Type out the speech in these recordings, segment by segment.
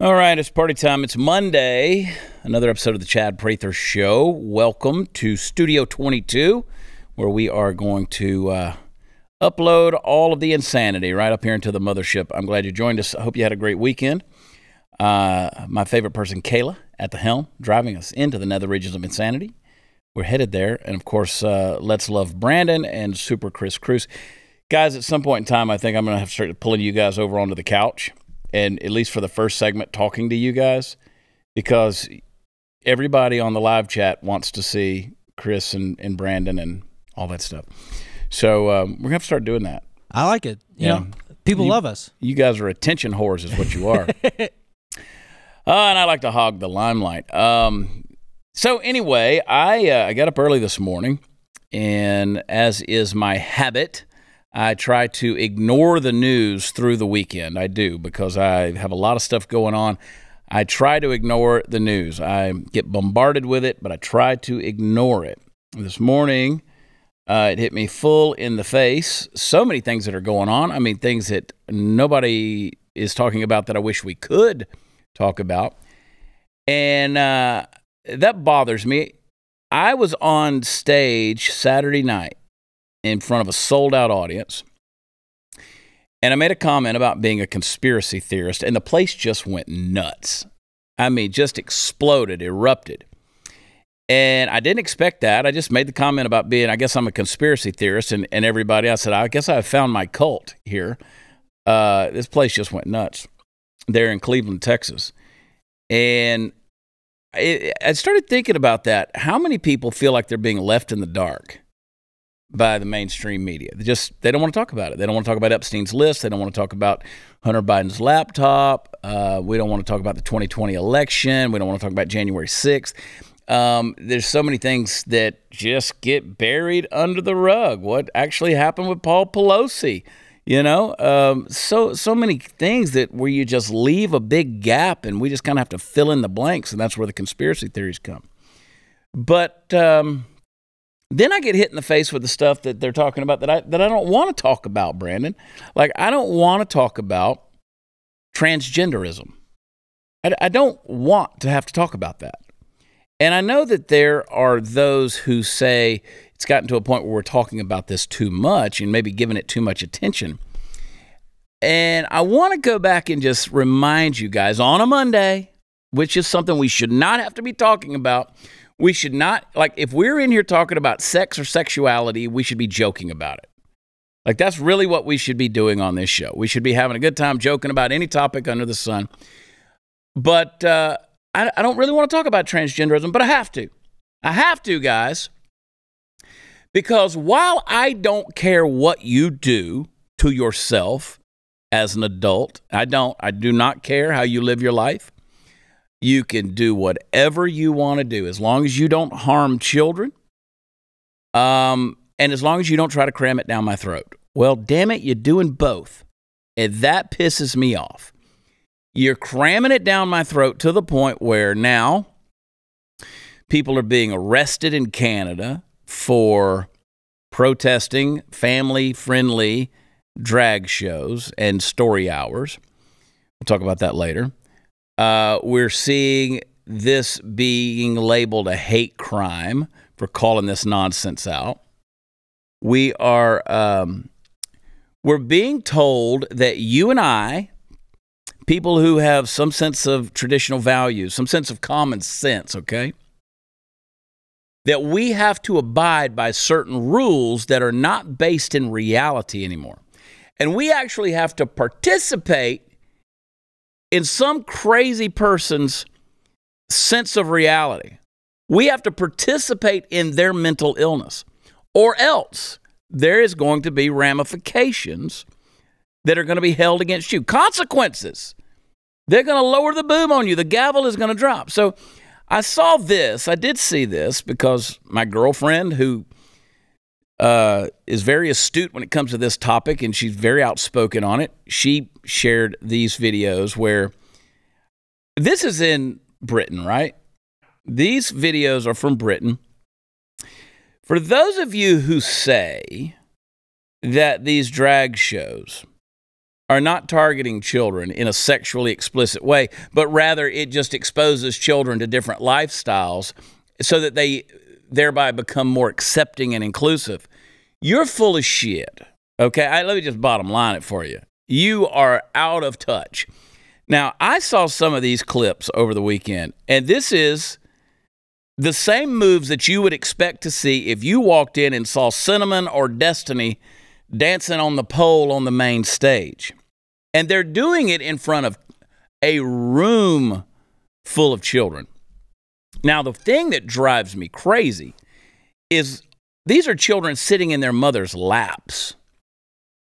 All right, it's party time. It's Monday, another episode of the Chad Prather Show. Welcome to Studio 22, where we are going to upload all of the insanity right up here into the mothership. I'm glad you joined us. I hope you had a great weekend. My favorite person, Kayla, at the helm, driving us into the nether regions of insanity. We're headed there. And, of course, Let's Love Brandon and Super Chris Cruz. Guys, at some point in time, I think I'm going to have to start pulling you guys over onto the couch, and at least for the first segment, talking to you guys, because everybody on the live chat wants to see Chris and Brandon and all that stuff. So we're going to have to start doing that. I like it. You know, people love us. You guys are attention whores is what you are. And I like to hog the limelight. So anyway, I got up early this morning, and as is my habit, I try to ignore the news through the weekend. I do, because I have a lot of stuff going on. I try to ignore the news. I get bombarded with it, but I try to ignore it. This morning, it hit me full in the face. So many things that are going on. I mean, things that nobody is talking about that I wish we could talk about. And that bothers me. I was on stage Saturday night in front of a sold-out audience, and I made a comment about being a conspiracy theorist, and the place just went nuts. I mean, just exploded, erupted. And I didn't expect that. I just made the comment about being, I guess I'm a conspiracy theorist, and everybody, I said, I guess I found my cult here. This place just went nuts there in Cleveland, Texas. And I started thinking about that. How many people feel like they're being left in the dark by the mainstream media? They don't want to talk about it. They don't want to talk about Epstein's list. They don't want to talk about Hunter Biden's laptop. We don't want to talk about the 2020 election. We don't want to talk about January 6th. There's so many things that just get buried under the rug. What actually happened with Paul Pelosi? You know, so many things that where you just leave a big gap, and we just kind of have to fill in the blanks, and that's where the conspiracy theories come. But then I get hit in the face with the stuff that they're talking about that I don't want to talk about, Brandon. Like, I don't want to talk about transgenderism. I don't want to have to talk about that. And I know that there are those who say it's gotten to a point where we're talking about this too much and maybe giving it too much attention. And I want to go back and just remind you guys on a Monday, which is something we should not have to be talking about. We should not, like, if we're in here talking about sex or sexuality, we should be joking about it. Like, that's really what we should be doing on this show. We should be having a good time joking about any topic under the sun. But I don't really want to talk about transgenderism, but I have to. I have to, guys. Because while I don't care what you do to yourself as an adult, I do not care how you live your life. You can do whatever you want to do as long as you don't harm children, and as long as you don't try to cram it down my throat. Well, damn it, you're doing both, and that pisses me off. You're cramming it down my throat to the point where now people are being arrested in Canada for protesting family-friendly drag shows and story hours. We'll talk about that later. We're seeing this being labeled a hate crime for calling this nonsense out. We're being told that you and I, people who have some sense of traditional values, some sense of common sense, okay, that we have to abide by certain rules that are not based in reality anymore. And we actually have to participate in some crazy person's sense of reality. We have to participate in their mental illness, or else there is going to be ramifications that are going to be held against you. Consequences. They're going to lower the boom on you. The gavel is going to drop. So I saw this. I did see this because my girlfriend, who is very astute when it comes to this topic, and she's very outspoken on it. She shared these videos where this is in Britain, right? These videos are from Britain. For those of you who say that these drag shows are not targeting children in a sexually explicit way, but rather it just exposes children to different lifestyles so that they thereby become more accepting and inclusive. You're full of shit, okay? Let me just bottom line it for you. You are out of touch. Now, I saw some of these clips over the weekend, and this is the same moves that you would expect to see if you walked in and saw Cinnamon or Destiny dancing on the pole on the main stage. And they're doing it in front of a room full of children. Now, the thing that drives me crazy is these are children sitting in their mother's laps.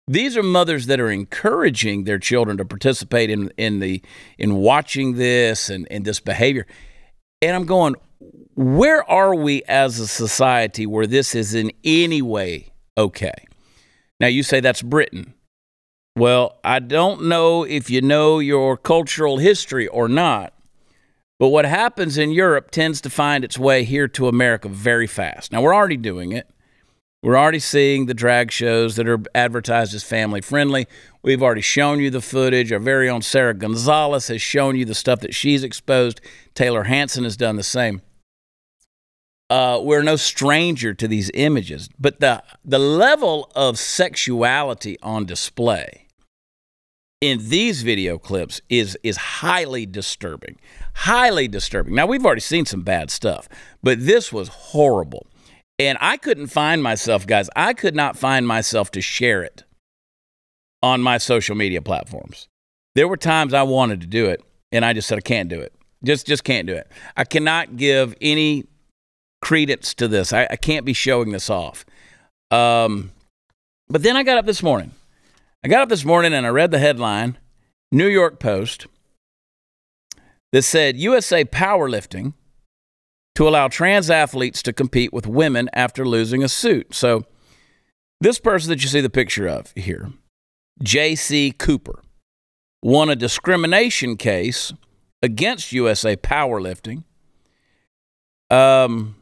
These are mothers that are encouraging their children to participate in watching this and this behavior. And I'm going, where are we as a society where this is in any way okay? Now, you say that's Britain. Well, I don't know if you know your cultural history or not, but what happens in Europe tends to find its way here to America very fast. Now, we're already doing it. We're already seeing the drag shows that are advertised as family-friendly. We've already shown you the footage. Our very own Sarah Gonzalez has shown you the stuff that she's exposed. Taylor Hanson has done the same. We're no stranger to these images, but the level of sexuality on display in these video clips is highly disturbing. Highly disturbing. Now, we've already seen some bad stuff, but this was horrible. And I couldn't find myself, guys, I could not find myself to share it on my social media platforms. There were times I wanted to do it, and I just said, I can't do it. Just can't do it. I cannot give any credence to this. I can't be showing this off. But then I got up this morning. And I read the headline, New York Post, that said USA Powerlifting to allow trans athletes to compete with women after losing a suit. So this person that you see the picture of here, JayCee Cooper, won a discrimination case against USA Powerlifting. The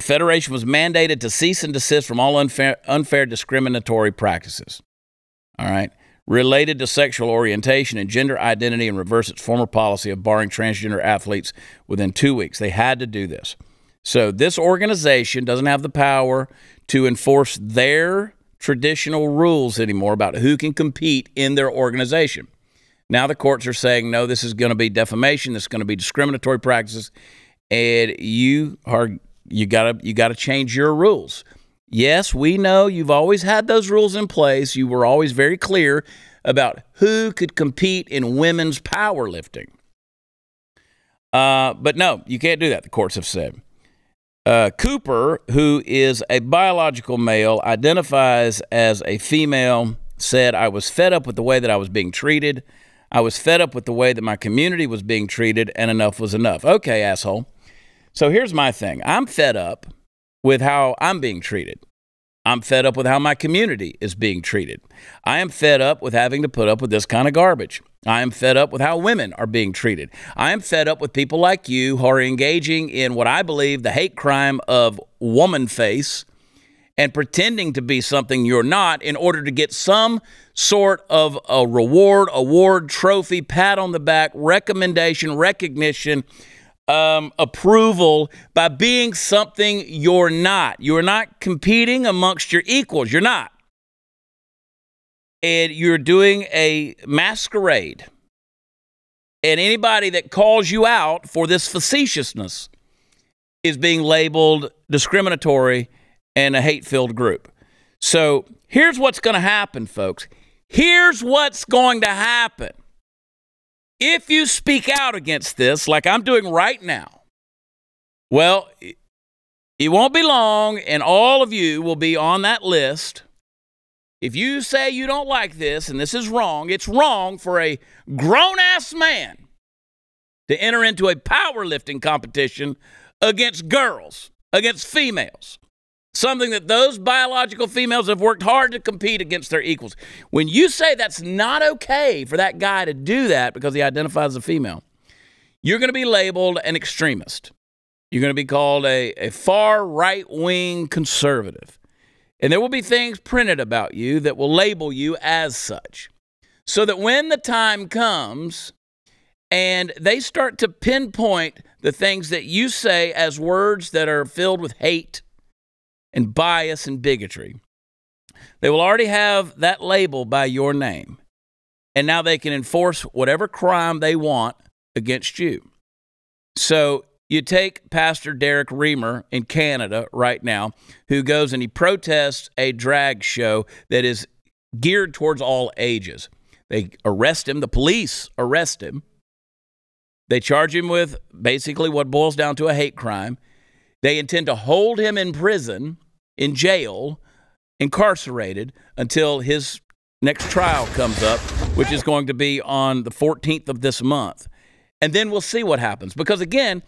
federation was mandated to cease and desist from all unfair discriminatory practices, all right, related to sexual orientation and gender identity, and reverse its former policy of barring transgender athletes within 2 weeks. They had to do this. So this organization doesn't have the power to enforce their traditional rules anymore about who can compete in their organization. Now the courts are saying, no, this is going to be defamation. This is going to be discriminatory practices, and you got to change your rules. Yes, we know you've always had those rules in place. You were always very clear about who could compete in women's powerlifting. But no, you can't do that, the courts have said. Cooper, who is a biological male, identifies as a female, said, I was fed up with the way that I was being treated. I was fed up with the way that my community was being treated, and enough was enough. Okay, asshole. So here's my thing. I'm fed up with how I'm being treated. I'm fed up with how my community is being treated. I am fed up with having to put up with this kind of garbage. I am fed up with how women are being treated. I am fed up with people like you who are engaging in what I believe the hate crime of woman face and pretending to be something you're not in order to get some sort of a reward, award, trophy, pat on the back, recommendation, recognition, approval by being something you're not. You're not competing amongst your equals. You're not. And you're doing a masquerade. And anybody that calls you out for this facetiousness is being labeled discriminatory and a hate-filled group. So here's what's going to happen, folks. Here's what's going to happen. If you speak out against this, like I'm doing right now, well, it won't be long, and all of you will be on that list. If you say you don't like this, and this is wrong, it's wrong for a grown-ass man to enter into a powerlifting competition against girls, against females. Something that those biological females have worked hard to compete against their equals. When you say that's not okay for that guy to do that because he identifies as a female, you're going to be labeled an extremist. You're going to be called a far right-wing conservative. And there will be things printed about you that will label you as such. So that when the time comes and they start to pinpoint the things that you say as words that are filled with hate and bias and bigotry, they will already have that label by your name. And now they can enforce whatever crime they want against you. So you take Pastor Derek Reimer in Canada right now, who goes and he protests a drag show that is geared towards all ages. They arrest him. The police arrest him. They charge him with basically what boils down to a hate crime. They intend to hold him in prison, in jail, incarcerated until his next trial comes up, which is going to be on the 14th of this month. And then we'll see what happens. Because, again,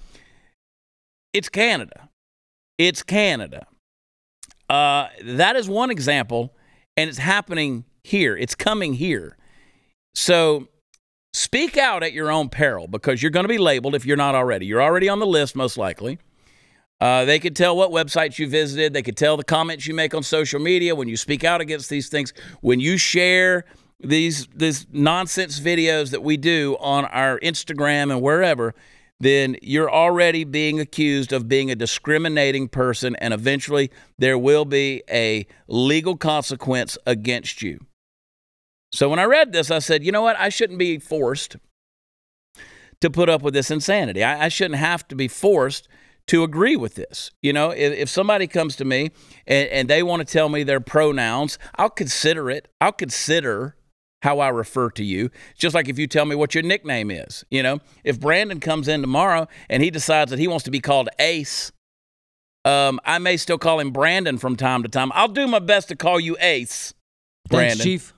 it's Canada. It's Canada. That is one example, and it's happening here. It's coming here. So speak out at your own peril, because you're going to be labeled if you're not already. You're already on the list, most likely. They could tell what websites you visited. They could tell the comments you make on social media when you speak out against these things. When you share these nonsense videos that we do on our Instagram and wherever, then you're already being accused of being a discriminating person, and eventually there will be a legal consequence against you. So when I read this, I said, you know what? I shouldn't be forced to put up with this insanity. I shouldn't have to be forced to agree with this. You know, if somebody comes to me and they want to tell me their pronouns, I'll consider it. I'll consider how I refer to you. Just like if you tell me what your nickname is. You know, if Brandon comes in tomorrow and he decides that he wants to be called Ace, I may still call him Brandon from time to time. I'll do my best to call you Ace, Brandon. Thanks, Chief.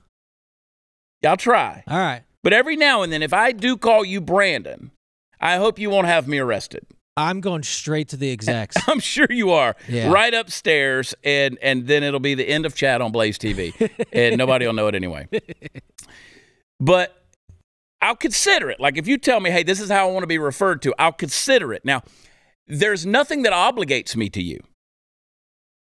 I'll try. All right. But every now and then, if I do call you Brandon, I hope you won't have me arrested. I'm going straight to the execs. I'm sure you are. Yeah. Right upstairs, and then it'll be the end of chat on Blaze TV, and nobody will know it anyway. But I'll consider it. Like if you tell me, hey, this is how I want to be referred to, I'll consider it. Now, there's nothing that obligates me to you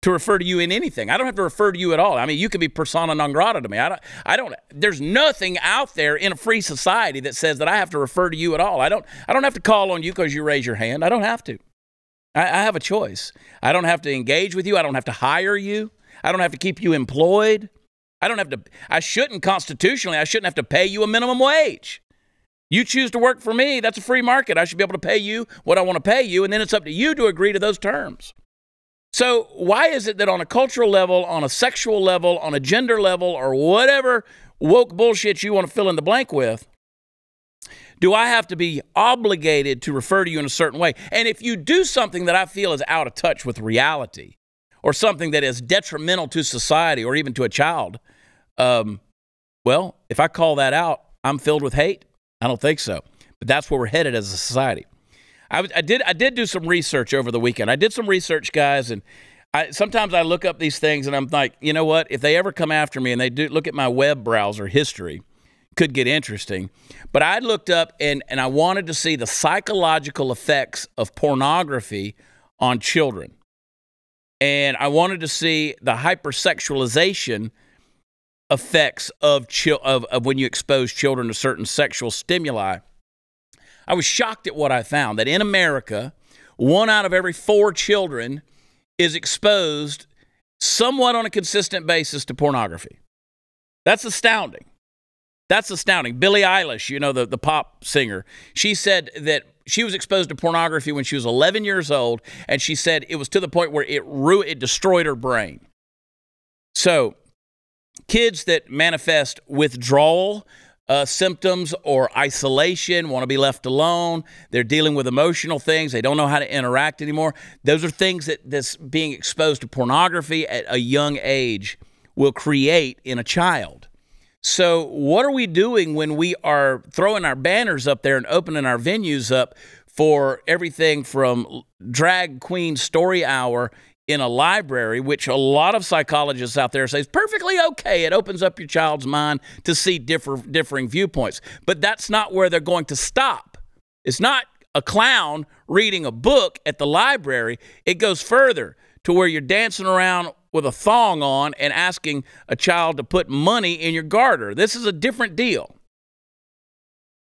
to refer to you in anything. I don't have to refer to you at all. I mean, you could be persona non grata to me. I don't. There's nothing out there in a free society that says that I have to refer to you at all. I don't have to call on you because you raise your hand. I don't have to. I have a choice. I don't have to engage with you. I don't have to hire you. I don't have to keep you employed. I shouldn't constitutionally, I shouldn't have to pay you a minimum wage. You choose to work for me, that's a free market. I should be able to pay you what I want to pay you, and then it's up to you to agree to those terms. So why is it that on a cultural level, on a sexual level, on a gender level, or whatever woke bullshit you want to fill in the blank with, do I have to be obligated to refer to you in a certain way? And if you do something that I feel is out of touch with reality, or something that is detrimental to society or even to a child, well, if I call that out, I'm filled with hate? I don't think so. But that's where we're headed as a society. I did do some research over the weekend. I did some research, guys, and sometimes I look up these things and I'm like, you know what? If they ever come after me and they do look at my web browser history, could get interesting. But I looked up and I wanted to see the psychological effects of pornography on children. And I wanted to see the hypersexualization effects of when you expose children to certain sexual stimuli. I was shocked at what I found, that in America, 1 out of every 4 children is exposed somewhat on a consistent basis to pornography. That's astounding. That's astounding. Billie Eilish, you know, the pop singer, she said that she was exposed to pornography when she was 11 years old, and she said it was to the point where it destroyed her brain. So kids that manifest withdrawal symptoms or isolation, want to be left alone, they're dealing with emotional things, they don't know how to interact anymore, those are things that's being exposed to pornography at a young age will create in a child. So what are we doing when we are throwing our banners up there and opening our venues up for everything from drag queen story hour in a library, which a lot of psychologists out there say is perfectly okay. It opens up your child's mind to see differing viewpoints. But that's not where they're going to stop. It's not a clown reading a book at the library. It goes further to where you're dancing around with a thong on and asking a child to put money in your garter. This is a different deal.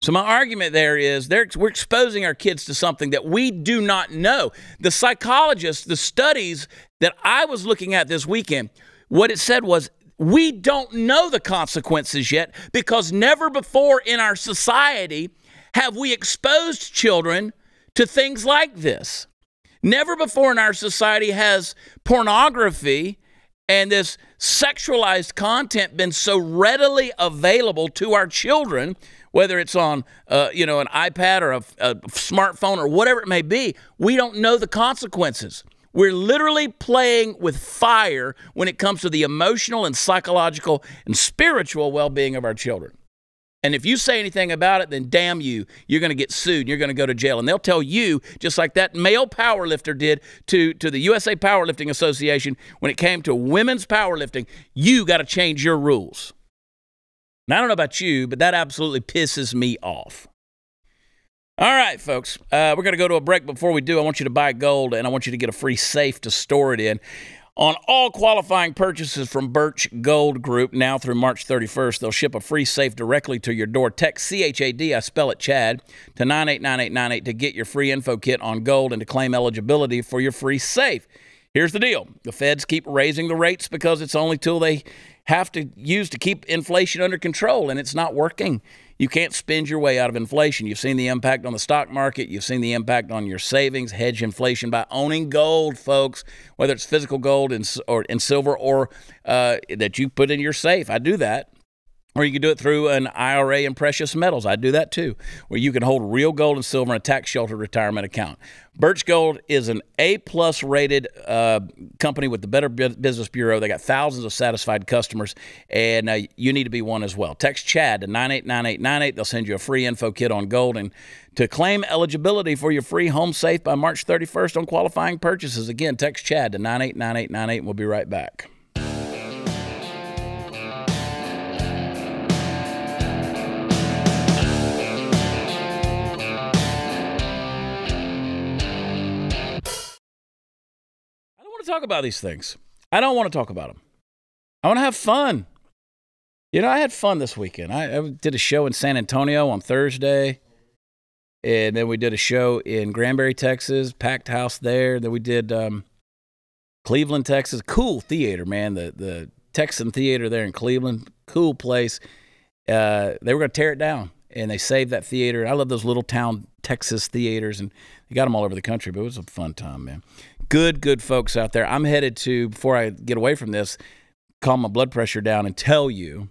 So my argument there is we're exposing our kids to something that we do not know. The psychologists, the studies that I was looking at this weekend, what it said was, we don't know the consequences yet because never before in our society have we exposed children to things like this. Never before in our society has pornography and this sexualized content been so readily available to our children, whether it's on an iPad or a smartphone or whatever it may be. We don't know the consequences. We're literally playing with fire when it comes to the emotional and psychological and spiritual well-being of our children. And if you say anything about it, then damn you, you're going to get sued. You're going to go to jail. And they'll tell you, just like that male powerlifter did to the USA Powerlifting Association when it came to women's powerlifting, you got to change your rules. Now, I don't know about you, but that absolutely pisses me off. All right, folks, we're going to go to a break. Before we do, I want you to buy gold, and I want you to get a free safe to store it in. On all qualifying purchases from Birch Gold Group, now through March 31st, they'll ship a free safe directly to your door. Text CHAD, I spell it Chad, to 989898 to get your free info kit on gold and to claim eligibility for your free safe. Here's the deal. The feds keep raising the rates because it's the only tool they have to use to keep inflation under control, and it's not working. You can't spend your way out of inflation. You've seen the impact on the stock market. You've seen the impact on your savings. Hedge inflation by owning gold, folks, whether it's physical gold or in silver or that you put in your safe. I do that. Or you can do it through an IRA in precious metals. I do that too, where you can hold real gold and silver in a tax-sheltered retirement account. Birch Gold is an A-plus rated company with the Better Business Bureau. They got thousands of satisfied customers, and you need to be one as well. Text Chad to 989898. They'll send you a free info kit on gold. And to claim eligibility for your free home safe by March 31st on qualifying purchases, again, text Chad to 989898, and we'll be right back. Talk about these things. I don't want to talk about them. I want to have fun. You know, I had fun this weekend. I did a show in San Antonio on Thursday, and then we did a show in Granbury, Texas, packed house there. Then we did Cleveland, Texas. Cool theater, man. The Texan Theater there in Cleveland, cool place. They were going to tear it down, and they saved that theater. I love those little town Texas theaters, and they got them all over the country, but it was a fun time, man. Good folks out there. I'm headed to, before I get away from this, calm my blood pressure down and tell you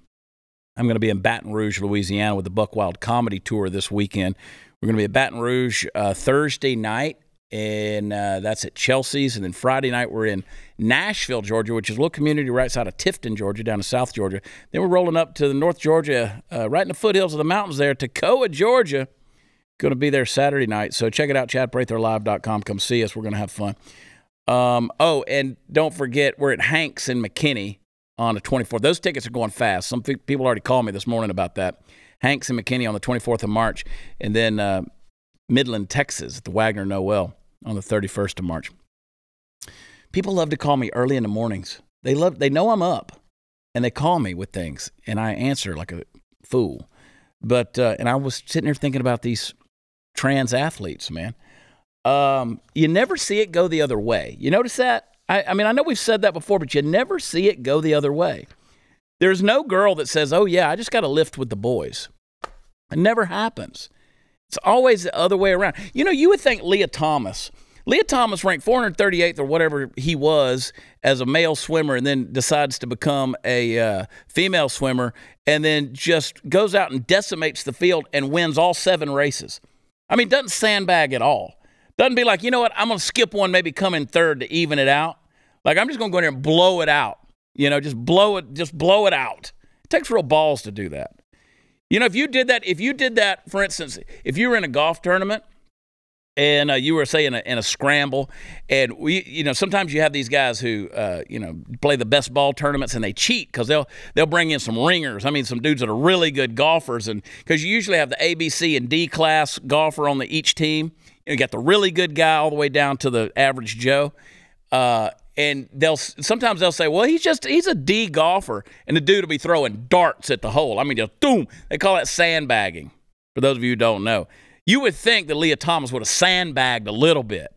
I'm going to be in Baton Rouge, Louisiana with the Buck Wild Comedy Tour this weekend. We're going to be at Baton Rouge Thursday night, and that's at Chelsea's. And then Friday night we're in Nashville, Georgia, which is a little community right outside of Tifton, Georgia, down in South Georgia. Then we're rolling up to the North Georgia, right in the foothills of the mountains there, Toccoa, Georgia. Going to be there Saturday night. So check it out, ChadPratherLive.com. Come see us. We're going to have fun. And don't forget, we're at Hanks in McKinney on the 24th. Those tickets are going fast. Some people already called me this morning about that. Hanks in McKinney on the 24th of March, and then Midland, Texas, at the Wagner Noel on the 31st of March. People love to call me early in the mornings. They know I'm up, and they call me with things, and I answer like a fool. But and I was sitting there thinking about these trans athletes, man. You never see it go the other way. You notice that? I mean, I know we've said that before, but you never see it go the other way. There's no girl that says, oh, yeah, I just got to lift with the boys. It never happens. It's always the other way around. You know, you would think Leah Thomas ranked 438th or whatever he was as a male swimmer, and then decides to become a female swimmer, and then just goes out and decimates the field and wins all 7 races. I mean, doesn't sandbag at all. Doesn't be like, you know what, I'm going to skip one, maybe come in third to even it out. Like, I'm just going to go in there and blow it out. You know, just blow it out. It takes real balls to do that. You know, if you did that, for instance, if you were in a golf tournament and you were, say, in a scramble, and sometimes you have these guys who, play the best ball tournaments, and they cheat because they'll bring in some ringers. I mean, some dudes that are really good golfers, and because you usually have the A, B, C, and D class golfer on each team. You got the really good guy all the way down to the average Joe. and sometimes they'll say, well, he's a D golfer, and the dude will be throwing darts at the hole. I mean, just boom. They call that sandbagging. For those of you who don't know, you would think that Leah Thomas would have sandbagged a little bit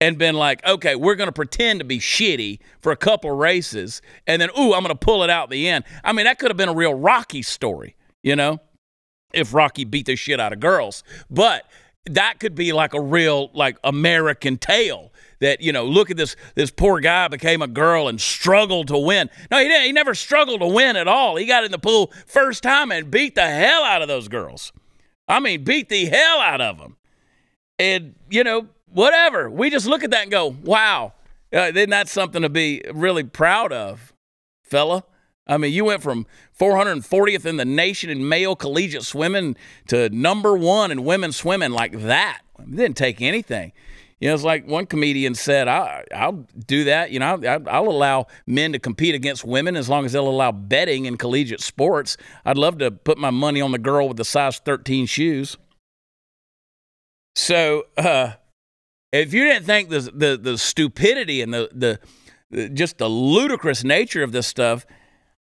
and been like, okay, we're going to pretend to be shitty for a couple races, and then, I'm going to pull it out at the end. I mean, that could have been a real Rocky story, if Rocky beat the shit out of girls. But that could be like a real, like, American tale that, look at this poor guy became a girl and struggled to win. No, he didn't. He never struggled to win at all. He got in the pool first time and beat the hell out of those girls. I mean, beat the hell out of them. And, whatever. We just look at that and go, wow, isn't that something to be really proud of, fella? I mean, you went from 440th in the nation in male collegiate swimming to #1 in women's swimming like that. It didn't take anything. It's like one comedian said, I'll do that. I'll allow men to compete against women as long as they'll allow betting in collegiate sports. I'd love to put my money on the girl with the size 13 shoes. So if you didn't think the stupidity and the just the ludicrous nature of this stuff,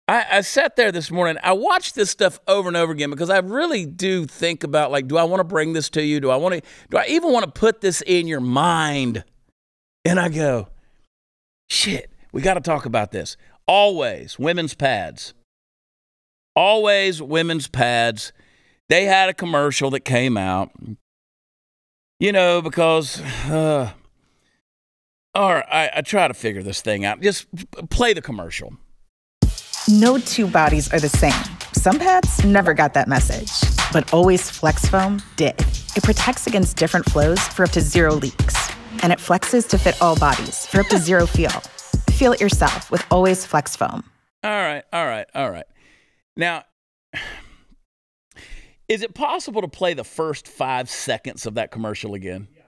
I sat there this morning. I watched this stuff over and over again because I really do think about, like, do I want to bring this to you? Do I even want to put this in your mind? And I go, shit, we got to talk about this. Always women's pads. Always women's pads. They had a commercial that came out, because, all right, I try to figure this thing out. Just play the commercial. No two bodies are the same. Some pads never got that message, but Always Flex Foam did. It protects against different flows for up to 0 leaks, and it flexes to fit all bodies for up to 0 feel. Feel it yourself with Always Flex Foam. All right. Now, is it possible to play the first 5 seconds of that commercial again? Yeah.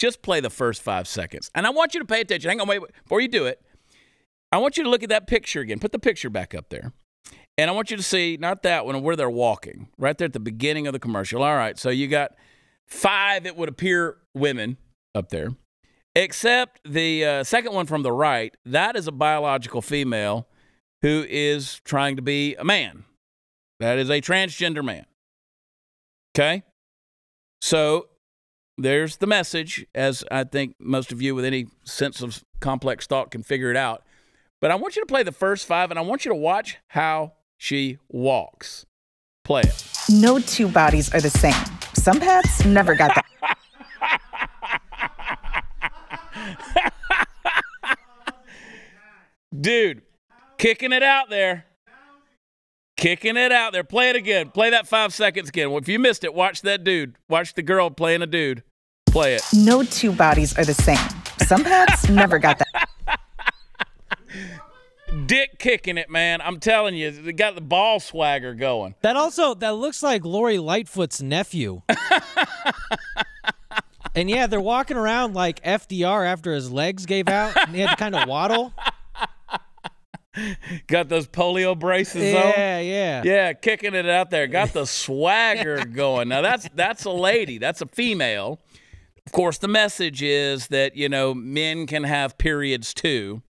Just play the first 5 seconds. And I want you to pay attention. Hang on, wait. Before you do it, I want you to look at that picture again. Put the picture back up there. And I want you to see, not that one, where they're walking, right there at the beginning of the commercial. All right, so you got 5, it would appear, women up there, except the second one from the right. That is a biological female who is trying to be a man. That is a transgender man. Okay? So there's the message, as I think most of you with any sense of complex thought can figure it out. But I want you to play the first 5, and I want you to watch how she walks. Play it. No two bodies are the same. Some pads never got that. Dude, kicking it out there. Kicking it out there. Play it again. Play that 5 seconds again. Well, if you missed it, watch that dude. Watch the girl playing a dude. Play it. No two bodies are the same. Some pads never got that. Dick kicking it, man. I'm telling you, they got the ball swagger going. That looks like Lori Lightfoot's nephew. And yeah, they're walking around like FDR after his legs gave out, and he had to kind of waddle. Got those polio braces on. Yeah, kicking it out there. Got the swagger going. Now that's a lady. That's a female. Of course, the message is that men can have periods too.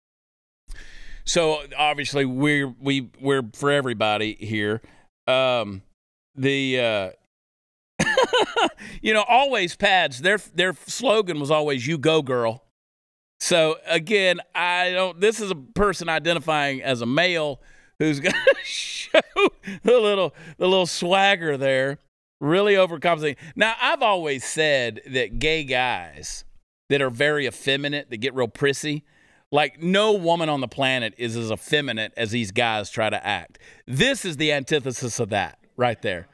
So obviously we're for everybody here. Always pads. Their slogan was always "You go, girl." So again, this is a person identifying as a male who's going to show the little swagger there, really overcompensating. Now, I've always said that gay guys that are very effeminate, that get real prissy, like no woman on the planet is as effeminate as these guys try to act. This is the antithesis of that right there.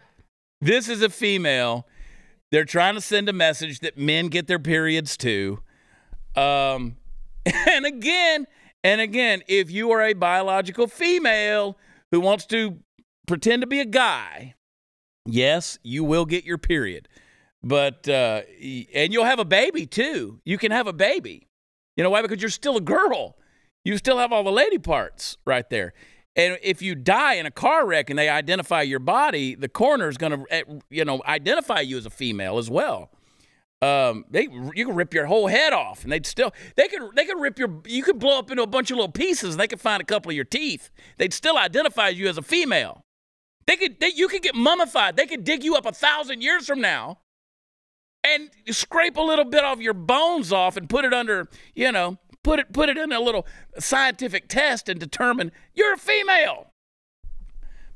This is a female. They're trying to send a message that men get their periods too. And again, if you are a biological female who wants to pretend to be a guy, yes, you will get your period. But, and you'll have a baby too. You can have a baby. You know why? Because you're still a girl. You still have all the lady parts right there. And if you die in a car wreck and they identify your body, the coroner is going to, identify you as a female as well. You can rip your whole head off, and they could rip you could blow up into a bunch of little pieces, and they could find a couple of your teeth. They'd still identify you as a female. You could get mummified. They could dig you up 1,000 years from now and scrape a little bit of your bones off and put it under, put it in a little scientific test and determine you're a female.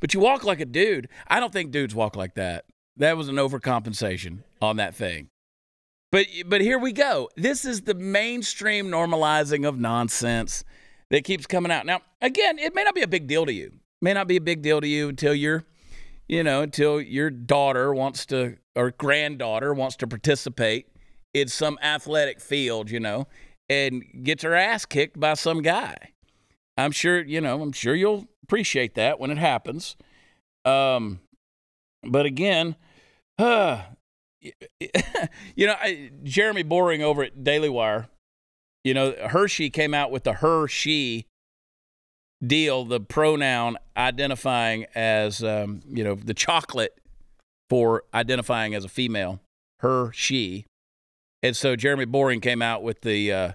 But you walk like a dude. I don't think dudes walk like that. That was an overcompensation on that thing. But here we go. This is the mainstream normalizing of nonsense that keeps coming out. Now, again, it may not be a big deal to you. It may not be a big deal to you until until your daughter wants to, or granddaughter wants to participate in some athletic field, and gets her ass kicked by some guy. I'm sure you'll appreciate that when it happens. But again, Jeremy Boring over at Daily Wire, Hershey came out with the her-she deal, the pronoun identifying as, the chocolate for identifying as a female, her-she. And so Jeremy Boring came out with the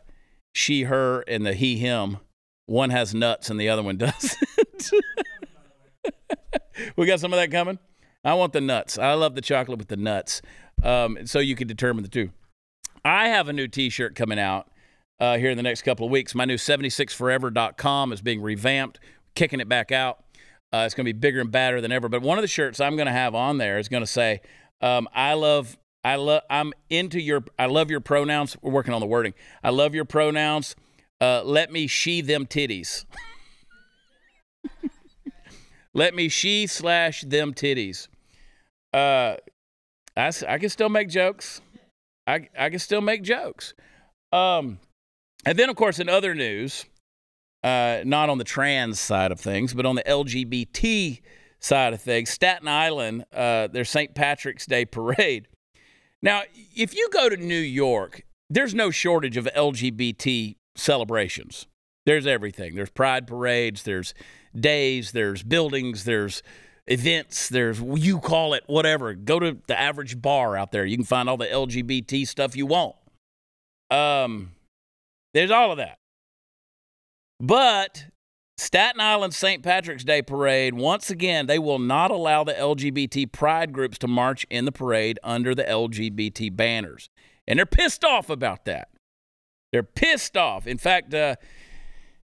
she, her, and the he, him. One has nuts and the other one doesn't. We got some of that coming? I want the nuts. I love the chocolate with the nuts. So you can determine the two. I have a new T-shirt coming out here in the next couple of weeks. My new 76forever.com is being revamped, kicking it back out. It's going to be bigger and badder than ever. But one of the shirts I'm going to have on there is going to say, I love your pronouns. We're working on the wording. I love your pronouns. Let me she them titties. Let me she/them titties. I can still make jokes. I can still make jokes. And then, of course, in other news, not on the trans side of things, but on the LGBT side of things, Staten Island, their St. Patrick's Day parade. Now, if you go to New York, there's no shortage of LGBT celebrations. There's everything. There's pride parades, there's days, there's buildings, there's events, you call it whatever. Go to the average bar out there. You can find all the LGBT stuff you want. There's all of that. But Staten Island St. Patrick's Day parade, once again, they will not allow the LGBT pride groups to march in the parade under the LGBT banners. And they're pissed off about that. They're pissed off. In fact,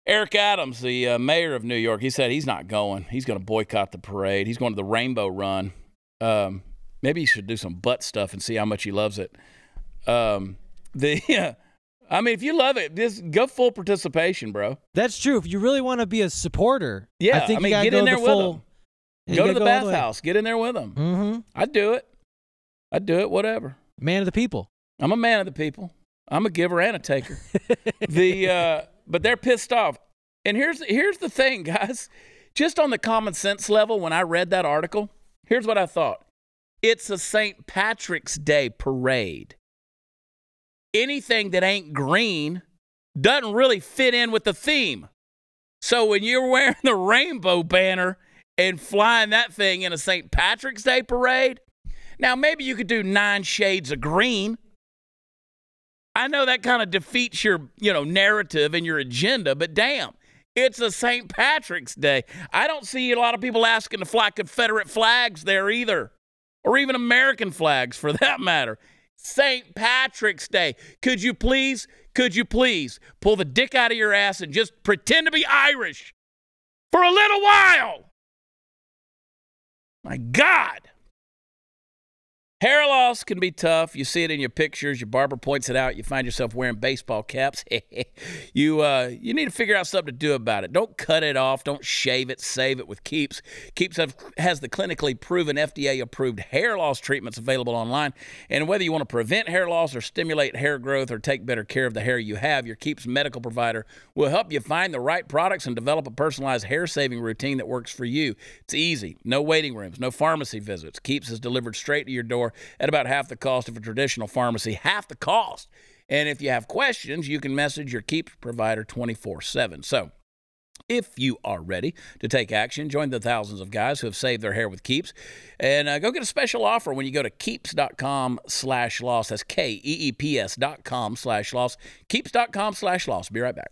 Eric Adams, the mayor of New York, he said he's not going. He's going to boycott the parade. He's going to the Rainbow Run. Maybe he should do some butt stuff and see how much he loves it. If you love it, just go full participation, bro. That's true. If you really want to be a supporter, yeah, I think you get in there with them. Go to the bathhouse. bathhouse. Get in there with them. Mm-hmm. I'd do it. Whatever. Man of the people. I'm a man of the people. I'm a giver and a taker. But they're pissed off. And here's the thing, guys. Just on the common sense level, when I read that article, here's what I thought. It's a St. Patrick's Day parade. Anything that ain't green doesn't really fit in with the theme. So when you're wearing the rainbow banner and flying that thing in a St. Patrick's Day parade, now maybe you could do 9 shades of green. I know that kind of defeats your, narrative and your agenda, but damn, it's a St. Patrick's Day. I don't see a lot of people asking to fly Confederate flags there either, or even American flags for that matter. St. Patrick's Day. Could you please pull the dick out of your ass and just pretend to be Irish for a little while? My God. Hair loss can be tough. You see it in your pictures. Your barber points it out. You find yourself wearing baseball caps. You need to figure out something to do about it. Don't cut it off. Don't shave it. Save it with Keeps. Keeps has the clinically proven FDA-approved hair loss treatments available online. And whether you want to prevent hair loss or stimulate hair growth or take better care of the hair you have, your Keeps medical provider will help you find the right products and develop a personalized hair-saving routine that works for you. It's easy. No waiting rooms. No pharmacy visits. Keeps is delivered straight to your door at about half the cost of a traditional pharmacy. Half the cost. And if you have questions, you can message your Keeps provider 24/7. So If you are ready to take action, join the thousands of guys who have saved their hair with Keeps. And go get a special offer when you go to keeps.com/loss. That's KEEPS.com/loss. Keeps.com/loss. Be right back.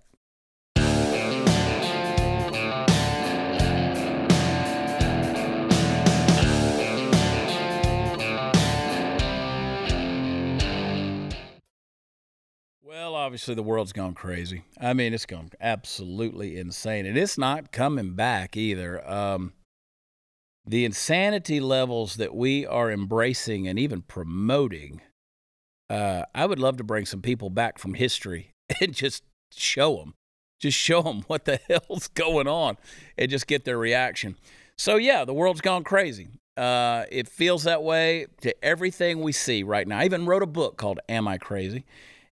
Well, obviously, the world's gone crazy. I mean, it's gone absolutely insane. And it's not coming back either. The insanity levels that we are embracing and even promoting, I would love to bring some people back from history and just show them. Just show them what the hell's going on and just get their reaction. So, yeah, the world's gone crazy. It feels that way to everything we see right now. I even wrote a book called Am I Crazy?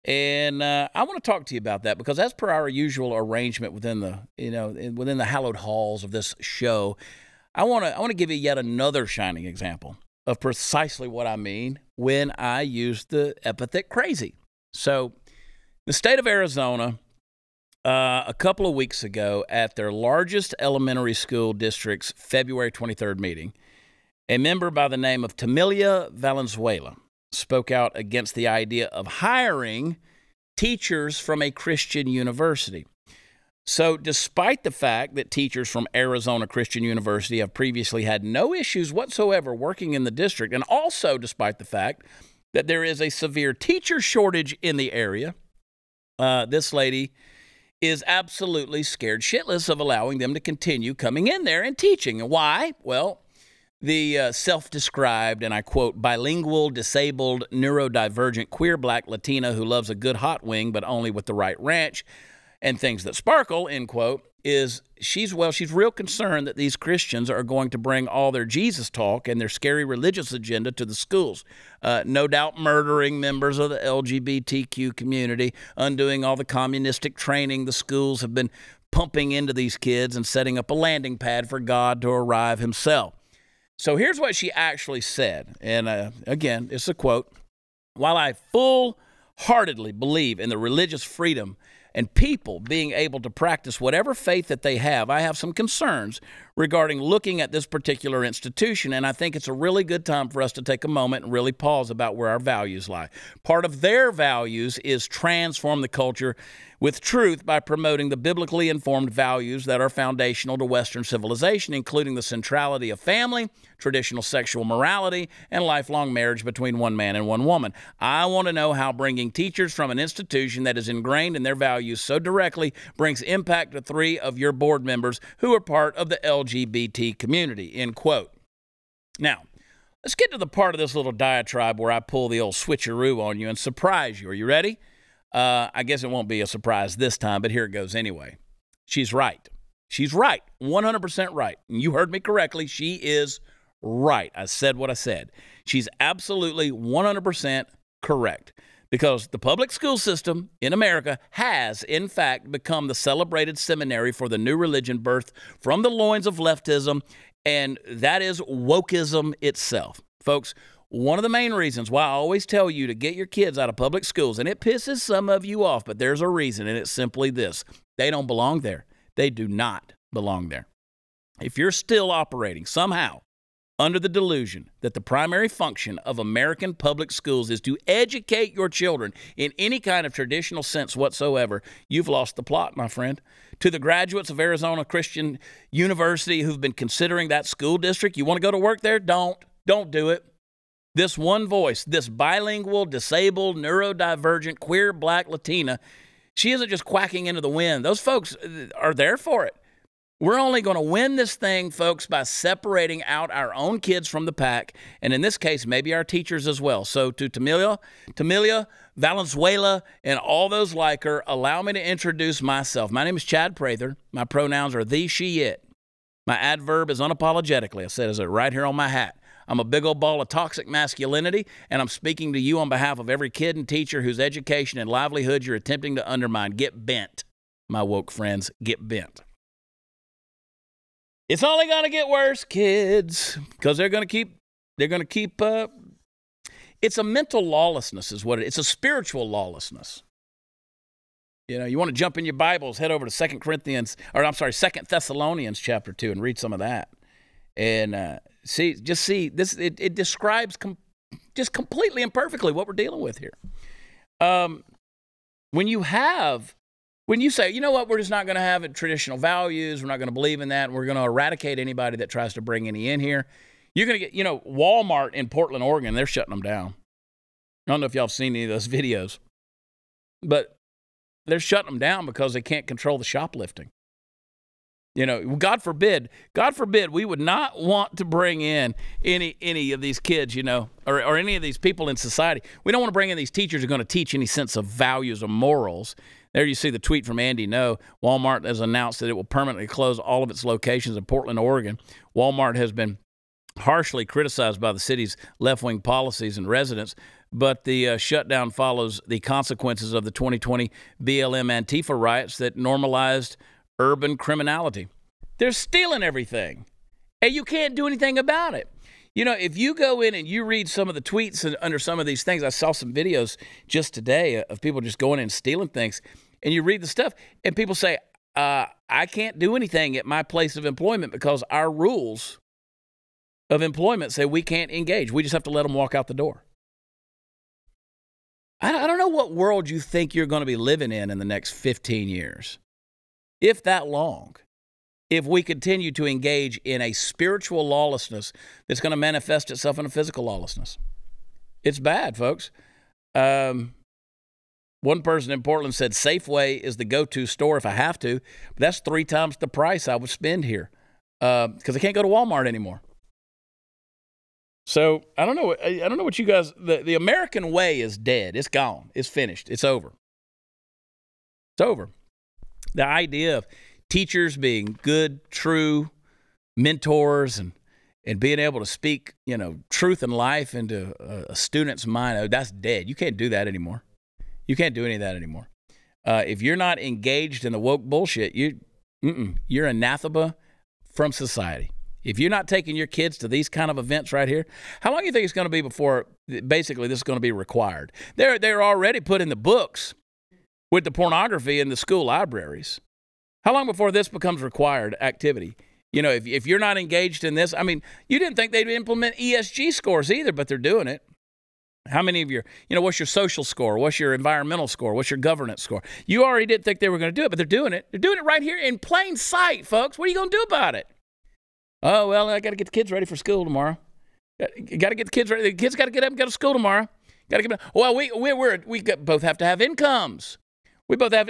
And I want to talk to you about that because as per our usual arrangement within the hallowed halls of this show, I want to give you yet another shining example of precisely what I mean when I use the epithet crazy. So the state of Arizona, a couple of weeks ago at their largest elementary school district's February 23rd meeting, a member by the name of Tamilia Valenzuela spoke out against the idea of hiring teachers from a Christian university. So despite the fact that teachers from Arizona Christian University have previously had no issues whatsoever working in the district, and also despite the fact that there is a severe teacher shortage in the area, this lady is absolutely scared shitless of allowing them to continue coming in there and teaching. And why? Well, the self-described, and I quote, bilingual, disabled, neurodivergent, queer black Latina who loves a good hot wing, but only with the right ranch and things that sparkle, end quote, she's real concerned that these Christians are going to bring all their Jesus talk and their scary religious agenda to the schools. No doubt murdering members of the LGBTQ community, undoing all the communistic training the schools have been pumping into these kids and setting up a landing pad for God to arrive himself. So here's what she actually said, and again, it's a quote. While I full-heartedly believe in the religious freedom and people being able to practice whatever faith that they have, I have some concerns regarding looking at this particular institution, and I think it's a really good time for us to take a moment and really pause about where our values lie. Part of their values is transform the culture with truth by promoting the biblically informed values that are foundational to Western civilization, including the centrality of family, traditional sexual morality, and lifelong marriage between one man and one woman. I want to know how bringing teachers from an institution that is ingrained in their values so directly brings impact to 3 of your board members who are part of the LGBT community, end quote. Now, let's get to the part of this little diatribe where I pull the old switcheroo on you and surprise you. Are you ready? I guess it won't be a surprise this time, but here it goes anyway. She's right. She's right. 100% right. And you heard me correctly. She is right. I said what I said. She's absolutely 100% correct. Because the public school system in America has, in fact, become the celebrated seminary for the new religion birthed from the loins of leftism, and that is wokeism itself. Folks, one of the main reasons why I always tell you to get your kids out of public schools, and it pisses some of you off, but there's a reason, and it's simply this. They don't belong there. They do not belong there. If you're still operating somehow under the delusion that the primary function of American public schools is to educate your children in any kind of traditional sense whatsoever, you've lost the plot, my friend. To the graduates of Arizona Christian University who've been considering that school district, you want to go to work there? Don't do it. This one voice, this bilingual, disabled, neurodivergent, queer, black Latina, she isn't just quacking into the wind. Those folks are there for it. We're only going to win this thing, folks, by separating out our own kids from the pack, and in this case, maybe our teachers as well. So to Tamilia Valenzuela, and all those like her, allow me to introduce myself. My name is Chad Prather. My pronouns are thee, she, it. My adverb is unapologetically. I said it right here on my hat. I'm a big old ball of toxic masculinity, and I'm speaking to you on behalf of every kid and teacher whose education and livelihood you're attempting to undermine. Get bent, my woke friends. Get bent. It's only going to get worse, kids, because they're going to keep, it's a mental lawlessness is what it is. It's a spiritual lawlessness. You know, you want to jump in your Bibles, head over to 2 Thessalonians chapter 2 and read some of that. And see this, it describes just completely and perfectly what we're dealing with here. When you say, you know what, we're just not going to have traditional values, we're not going to believe in that, and we're going to eradicate anybody that tries to bring any in here, you're going to get, Walmart in Portland, Oregon, they're shutting them down. I don't know if y'all have seen any of those videos, but they're shutting them down because they can't control the shoplifting. God forbid, we would not want to bring in any of these kids, or any of these people in society. We don't want to bring in these teachers who are going to teach any sense of values or morals. There you see the tweet from Andy No. Walmart has announced that it will permanently close all of its locations in Portland, Oregon. Walmart has been harshly criticized by the city's left-wing policies and residents, but the shutdown follows the consequences of the 2020 BLM Antifa riots that normalized urban criminality. They're stealing everything, and you can't do anything about it. If you go in and you read some of the tweets under some of these things, I saw some videos just today of people just going in and stealing things, and you read the stuff, and people say, I can't do anything at my place of employment because our rules of employment say we can't engage. We just have to let them walk out the door. I don't know what world you think you're going to be living in the next 15 years, if that long, if we continue to engage in a spiritual lawlessness that's going to manifest itself in a physical lawlessness. It's bad, folks. One person in Portland said Safeway is the go-to store if I have to, but that's 3 times the price I would spend here because I can't go to Walmart anymore. So I don't know what you guys, the American way is dead. It's gone. It's finished. It's over. It's over. The idea of teachers being good, true mentors and being able to speak, truth and life into a student's mind, that's dead. You can't do that anymore. You can't do any of that anymore. If you're not engaged in the woke bullshit, you're anathema from society. If you're not taking your kids to these kind of events right here, how long do you think it's going to be before basically this is going to be required? They're already put in the books with the pornography in the school libraries. How long before this becomes required activity? If you're not engaged in this, you didn't think they'd implement ESG scores either, but they're doing it. How many of your, what's your social score? What's your environmental score? What's your governance score? You already didn't think they were going to do it, but they're doing it. They're doing it right here in plain sight, folks. What are you going to do about it? Oh, well, I got to get the kids ready for school tomorrow. Got to get the kids ready. The kids got to get up and go to school tomorrow. Got to get. Well, we both have to have incomes. We don't have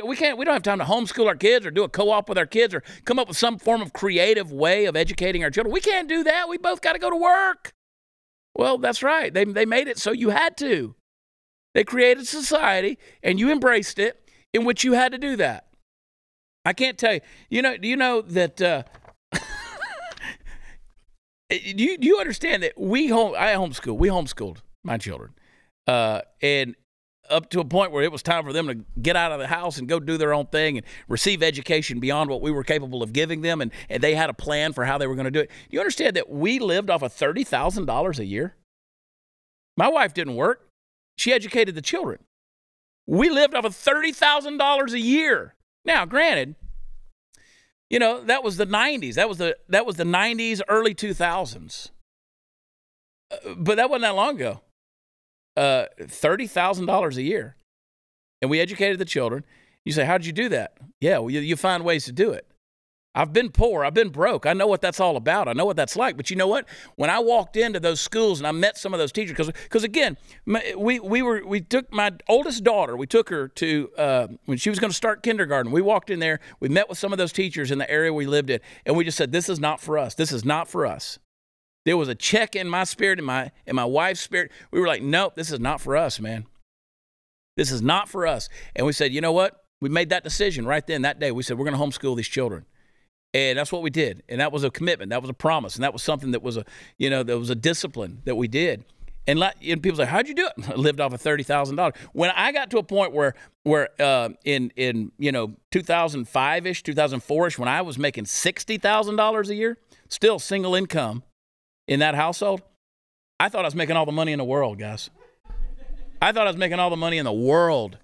time to homeschool our kids or do a co-op with our kids or come up with some form of creative way of educating our children. We can't do that. We both got to go to work. Well, that's right. They made it so you had to. They created society and you embraced it in which you had to do that. I can't tell you. Do you know that? Do you understand that we homeschooled my children, and up to a point where it was time for them to get out of the house and go do their own thing and receive education beyond what we were capable of giving them, and they had a plan for how they were going to do it. Do you understand that we lived off of $30,000 a year? My wife didn't work. She educated the children. We lived off of $30,000 a year. Now, granted, that was the 90s. That was the 90s, early 2000s. But that wasn't that long ago. $30,000 a year. And we educated the children. You say, how did you do that? Yeah, well, you find ways to do it. I've been poor. I've been broke. I know what that's all about. I know what that's like. But you know what? When I walked into those schools and I met some of those teachers, because again, we took my oldest daughter. We took her to when she was going to start kindergarten. We walked in there. We met with some of those teachers in the area we lived in, and we just said, "This is not for us. This is not for us." There was a check in my spirit, in my wife's spirit. We were like, "Nope, this is not for us, man. This is not for us." And we said, "You know what? We made that decision right then, that day. We said we're going to homeschool these children." And that's what we did. And that was a commitment. That was a promise. And that was something that was there was a discipline that we did. And people say, how'd you do it? I lived off of $30,000. When I got to a point where in 2005-ish, 2004-ish, when I was making $60,000 a year, still single income in that household, I thought I was making all the money in the world, guys. I thought I was making all the money in the world.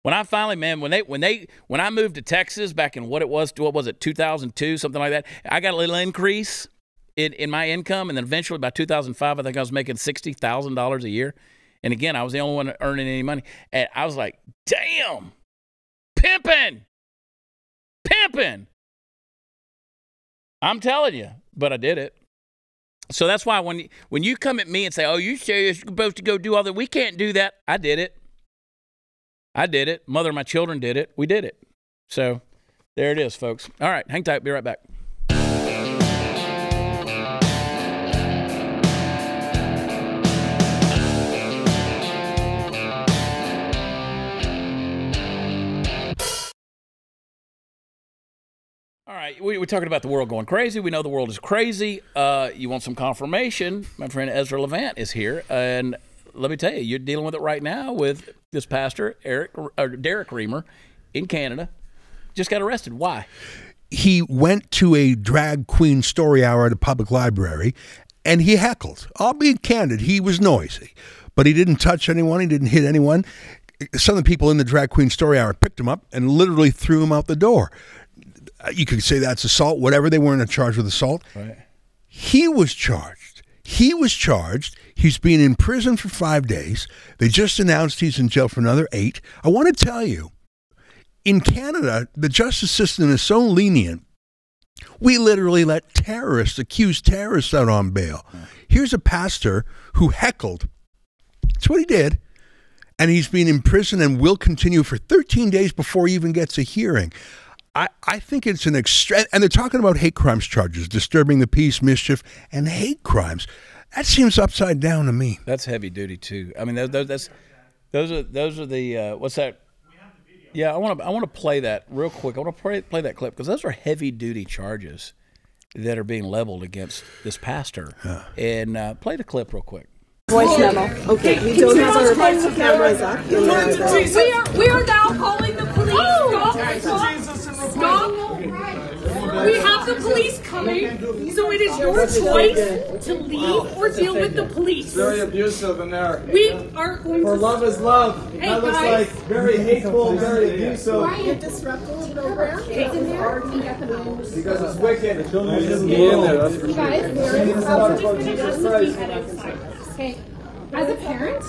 When I finally, man, when I moved to Texas back in what was it, 2002, something like that, I got a little increase in my income, and then eventually by 2005, I think I was making $60,000 a year. And again, I was the only one earning any money. And I was like, damn, pimping. I'm telling you, but I did it. So that's why when you come at me and say, oh, you say you're supposed to go do all that, we can't do that. I did it. Mother of my children did it. We did it. So there it is, folks. All right, hang tight. Be right back. All right, we're talking about the world going crazy. We know the world is crazy. You want some confirmation? My friend Ezra Levant is here, and let me tell you, you're dealing with it right now with this pastor, Derek Reimer, in Canada. Just got arrested. Why? He went to a drag queen story hour at a public library, and he heckled. I'll be candid, he was noisy, but he didn't touch anyone. He didn't hit anyone. Some of the people in the drag queen story hour picked him up and literally threw him out the door. You could say that's assault, whatever. They weren't charged with assault. Right. He was charged. He's been in prison for 5 days. They just announced he's in jail for another 8. I want to tell you, in Canada, the justice system is so lenient. We literally let accused terrorists out on bail. Yeah. Here's a pastor who heckled. That's what he did. And he's been in prison and will continue for 13 days before he even gets a hearing. I think it's an extra, and they're talking about hate crimes charges, disturbing the peace, mischief, and hate crimes. That seems upside down to me. That's heavy duty too. I mean, those are the what's that? Yeah, I want to play that real quick. I want to play that clip because those are heavy duty charges that are being leveled against this pastor. Yeah. And play the clip real quick. Voice memo. Okay, we don't have our remote cameras up. We are now calling the police. Stop. We have the police coming, so it is your choice to leave or deal with the police. Very abusive in there. We are going For to... love is love. Hey, that looks guys. like very hateful, very abusive. Why are you disrupting the program? Kids in there? Because it's wicked. You guys, okay. As a parent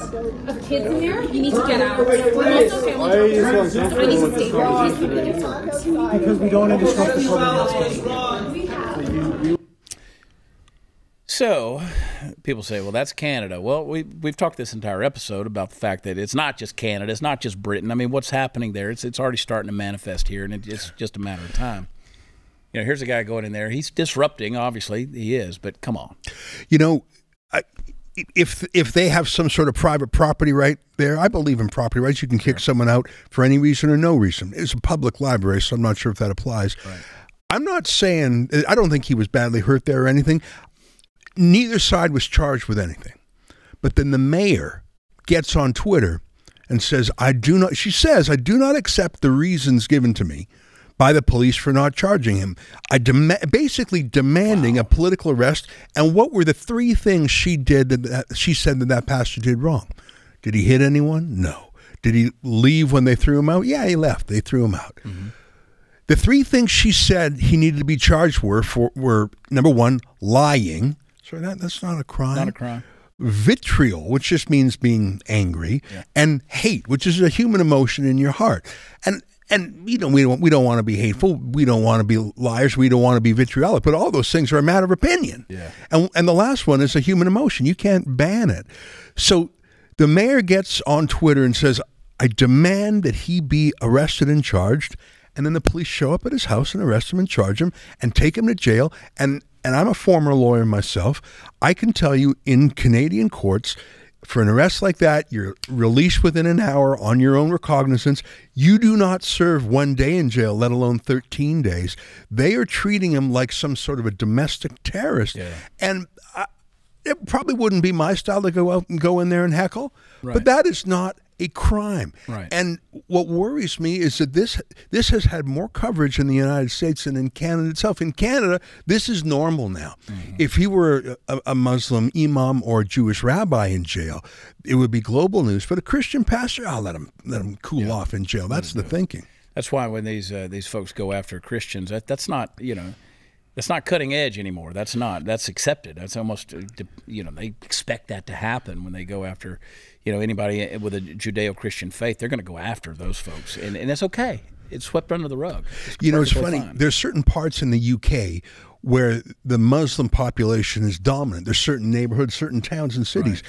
of kids in there, you need to get out. Why are you so I need to stay here. Because we don't want to disrupt the program. So, people say, well, that's Canada. Well, we've talked this entire episode about the fact that it's not just Canada, it's not just Britain. I mean, what's happening there? It's already starting to manifest here, and it's just a matter of time. You know, here's a guy going in there. He's disrupting, obviously, he is, but come on. You know, if they have some sort of private property right there, I believe in property rights. You can kick someone out for any reason or no reason. It's a public library, so I'm not sure if that applies. Right. I'm not saying, I don't think he was badly hurt there or anything. Neither side was charged with anything. But then the mayor gets on Twitter and says, I do not accept the reasons given to me by the police for not charging him. Basically demanding a political arrest. And what were the 3 things she did that she said that pastor did wrong? Did he hit anyone? No. Did he leave when they threw him out? Yeah, he left. They threw him out. Mm-hmm. The 3 things she said he needed to be charged were number 1, lying. So that's not a crime. Not a crime. Vitriol, which just means being angry, and hate, which is a human emotion in your heart. And you know, we don't want to be hateful. We don't want to be liars. We don't want to be vitriolic. But all those things are a matter of opinion. Yeah. And the last one is a human emotion. You can't ban it. So the mayor gets on Twitter and says, I demand that he be arrested and charged. And then the police show up at his house and arrest him and charge him and take him to jail. And I'm a former lawyer myself. I can tell you in Canadian courts, for an arrest like that, you're released within an hour on your own recognizance. You do not serve 1 day in jail, let alone 13 days. They are treating him like some sort of a domestic terrorist. Yeah. And it probably wouldn't be my style to go out and go in there and heckle. Right. But that is not a crime. Right. And what worries me is that this has had more coverage in the United States than in Canada itself. In Canada, this is normal now. If he were a Muslim imam or a Jewish rabbi in jail, it would be global news. But a Christian pastor, I'll let him cool off in jail. That's the thinking. That's why when these folks go after Christians, that's not, that's not cutting edge anymore. That's accepted. That's almost, they expect that to happen when they go after, anybody with a Judeo-Christian faith. They're going to go after those folks, and that's okay. It's swept under the rug. It's funny. Fine. There's certain parts in the UK where the Muslim population is dominant. There's certain neighborhoods, certain towns and cities,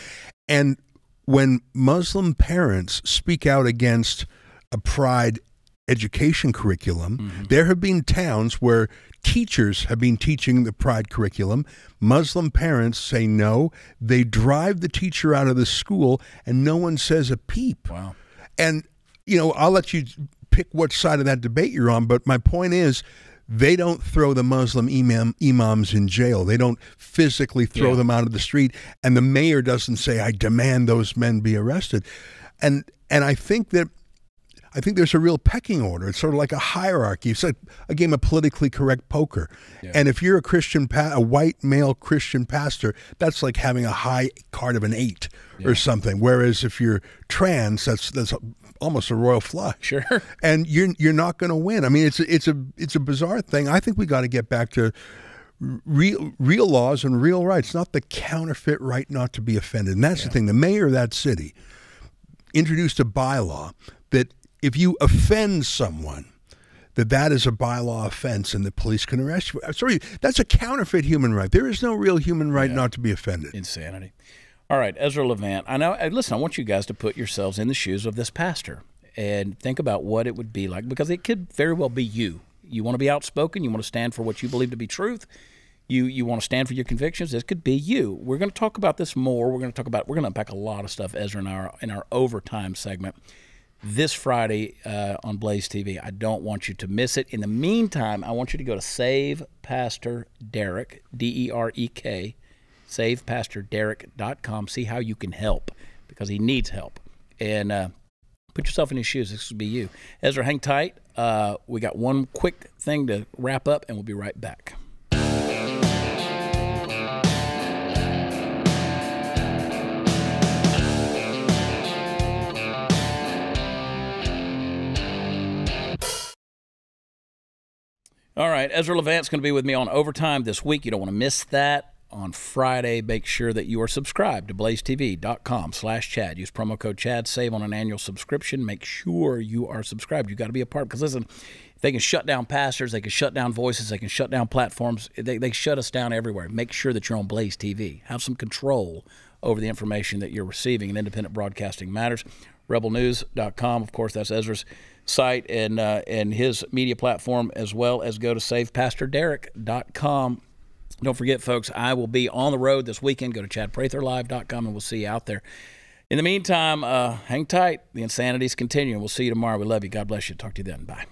and when Muslim parents speak out against a pride education curriculum, there have been towns where teachers have been teaching the pride curriculum. Muslim parents say no. They drive the teacher out of the school, and no one says a peep. Wow. And, I'll let you pick what side of that debate you're on, but my point is, they don't throw the Muslim imams in jail. They don't physically throw them out of the street, and the mayor doesn't say, I demand those men be arrested. And I think there's a real pecking order. It's sort of like a hierarchy. It's like a game of politically correct poker. Yeah. And if you're a white male Christian pastor, that's like having a high card of an 8 or something. Whereas if you're trans, that's almost a royal flush. Sure. And you're not going to win. I mean, it's a bizarre thing. I think we got to get back to real laws and real rights, not the counterfeit right not to be offended. And that's the thing. The mayor of that city introduced a bylaw that if you offend someone, that is a bylaw offense and the police can arrest you. Sorry, that's a counterfeit human right. There is no real human right not to be offended. Insanity. All right, Ezra Levant, I know. Listen, I want you guys to put yourselves in the shoes of this pastor and think about what it would be like, because it could very well be you. You want to be outspoken. You want to stand for what you believe to be truth. You want to stand for your convictions. This could be you. We're going to talk about this more. We're going to unpack a lot of stuff, Ezra, in our overtime segment this Friday on Blaze TV. I don't want you to miss it. In the meantime, I want you to go to Save Pastor Derek, DEREK, SavePastorDerek.com. See how you can help, because he needs help. And put yourself in his shoes. This would be you. Ezra, hang tight. We got one quick thing to wrap up, and we'll be right back. All right, Ezra Levant's going to be with me on Overtime this week. You don't want to miss that. On Friday, make sure that you are subscribed to blazetv.com/Chad. Use promo code Chad. Save on an annual subscription. Make sure you are subscribed. You got to be a part, because listen, they can shut down pastors, they can shut down voices, they can shut down platforms. They shut us down everywhere. Make sure that you're on Blaze TV. Have some control over the information that you're receiving, and independent broadcasting matters. Rebelnews.com, of course, that's Ezra's site and his media platform, as well as go to SavePastorDerek.com. Don't forget, folks, I will be on the road this weekend. Go to ChadPratherLive.com, and we'll see you out there. In the meantime, hang tight. The insanity's continuing. We'll see you tomorrow. We love you. God bless you. Talk to you then. Bye.